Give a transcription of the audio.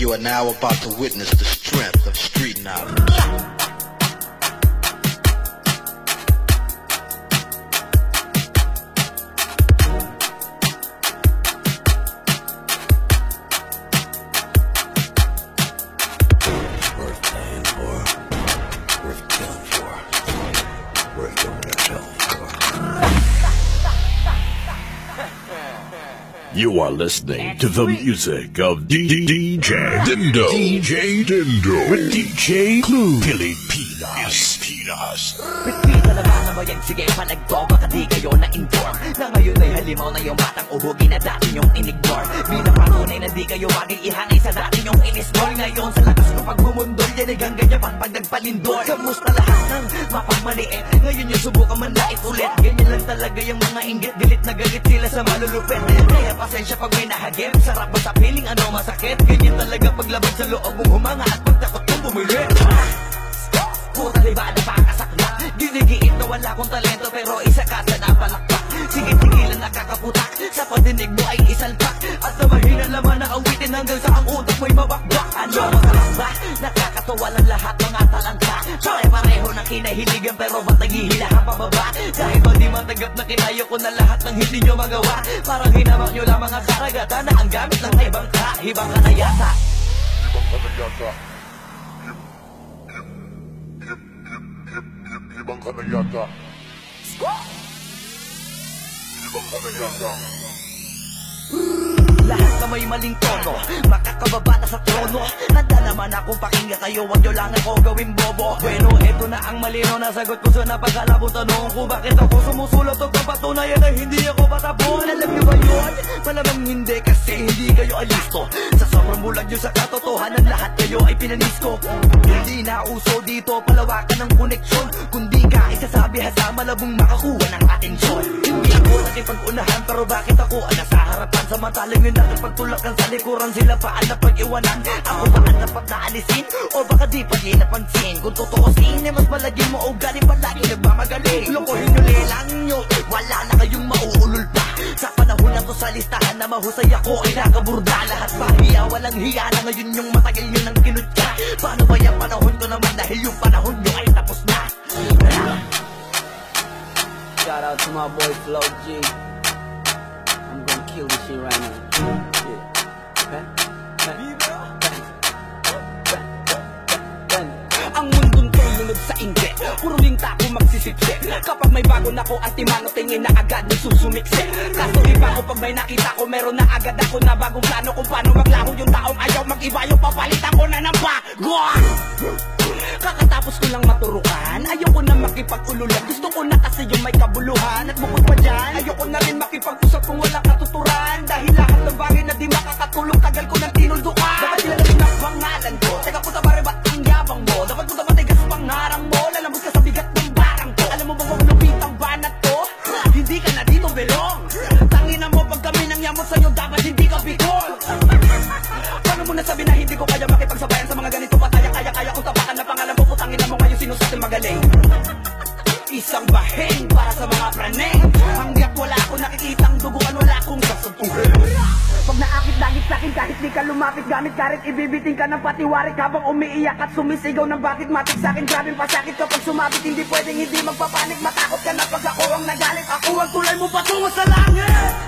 You are now about to witness the strength of street knowledge. Worth dying for, worth killing for, worth going to hell for. You are listening to the music of DJ Dindo. DJ Dindo. With DJ Clue. Pilipinas. Pitpita na ba naman yan? Sige, panagto. Baka di kayo na-inform na ngayon ay halimaw na yung batang uhugin na dati nyong in-ignore. Bilang patunay na di kayo maging ihanay sa dati nyong in-ignore. Ngayon sa lakas ko pag bumundol, yan ay ganyan pang pag nagpalindor. Kamusta lahat ng mapagmaliit? Ngayon yung subukan man lait ulit. Ganyan lang talaga yung mga inggit. Galit na galit sila sa malulupit. Kaya pasensya pag may nahagip. Sarap ba sa piling ano masakit? Ganyan talaga paglabag sa loob mong humanga at pagtakot mong bumili. Puta diba na pakasakla? Ginigiit na wala kong talento pero isa ka sa napalakpak. Sige tigilan nakakaputak, sa padinig mo ay isalpak. At sa mahina naman na awitin hanggang sa ang utak mo'y mabakbak. Ano masarap ba? Nakakatawa lang lahat mga talanta. Pare-pareho na kinahiligan pero ba't naghihilahan pababa? Dahil ba di matanggap na kinayo ko na lahat ng hindi nyo magawa? Parang hinamak nyo lang mga karagatan na ang gamit ng ibang ka. Ibang ka na yata. Ibang ka na yata. Ibang ka na yata. Lahat na may maling tono, makakababa na sa trono. Handa naman akong pakinggan kayo, wag nyo lang ako gawin bobo. Bueno, eto na ang malino na sagot ko sa napakalabong tanong ko. Bakit ako sumusulot o kapatunayan na hindi ako patapon? Alam nyo ba yun? Malamang hindi kasi hindi kayo alisto. Sa sobrang bulag nyo sa katotohanan, lahat kayo ay pinanisko. Hindi na uso dito, palawakan ng koneksyon. Kundi ka isasabi sa malabong makakuha ng atensyon. Hindi ako nakipag-unahan pero bakit ako ang nasa harapan? Samantalang yun natin pagtulakan sa likuran, sila paan na pag-iwanan. Ako ba ang dapat na alisin? O baka di pa di napansin? Kung totoo sin, mas malagin mo o galing palagi nagmamagaling. Lokohin nyo, lelang nyo, wala na kayong mauulol pa. Sa panahon na to sa listahan na mahusay ako ay nakaburda. Lahat pa hiya, walang hiya na ngayon yung matagal nyo nang kinutya. Paano ba yung panahon ko naman dahil yung panahon nyo ay tapos na? Shout out to my boy Flo G. I'm gonna kill this shit right now. Ang mundong to'y lunod sa inggit, puro ring tako magsisipsip. Kapag may bago na ko at timano, tingin na agad na susumikse. Kaso iba ko pag may nakita ko, meron na agad ako na bagong plano kung paano maglaho yung taong ayaw mag-iba. Yung papalitan ko na ng bago. Kakatapos ko lang maturukan, ayoko na makipag-ululan. Gusto ko na kasi yung may kabuluhan. At bukod pa dyan, ayoko na rin makipag-usap kung walang katuturan. Dahil lahat ng bagay na di makakatulong, tagal ko ng tinuldukan. Dapat nila rin ang pangalan ko. Teka puta pare, ba't ang yabang mo? Dapat puta matigas pangarang mo. Lalambot ka sa bigat ng barang ko. Alam mo ba kung lupit ang banat to? Hindi ka na dito belong. Tangina mo pag kami nang yamot sa'yo, dapat hindi ka bigol. Paano mo nasabi na hindi ko kaya makipagsabayan sa mga ganito pataya? Kaya kung tapakan na pangalan mo, putangin na mo ngayon sino sa atin magaling. Isang baheng para sa mga praneng. Hanggat wala ako nakikitang duguan, wala akong sasabuhin. Pag naakit-dagit sa'kin kahit di ka lumapit, gamit karit, ibibiting ka ng patiwarik habang umiiyak at sumisigaw ng bakit matik sa'kin. Grabing pasakit kapag sumabit, hindi pwedeng hindi magpapanik. Matakot ka na pag ako ang nagalit, ako ang tulay mo patungo sa langit.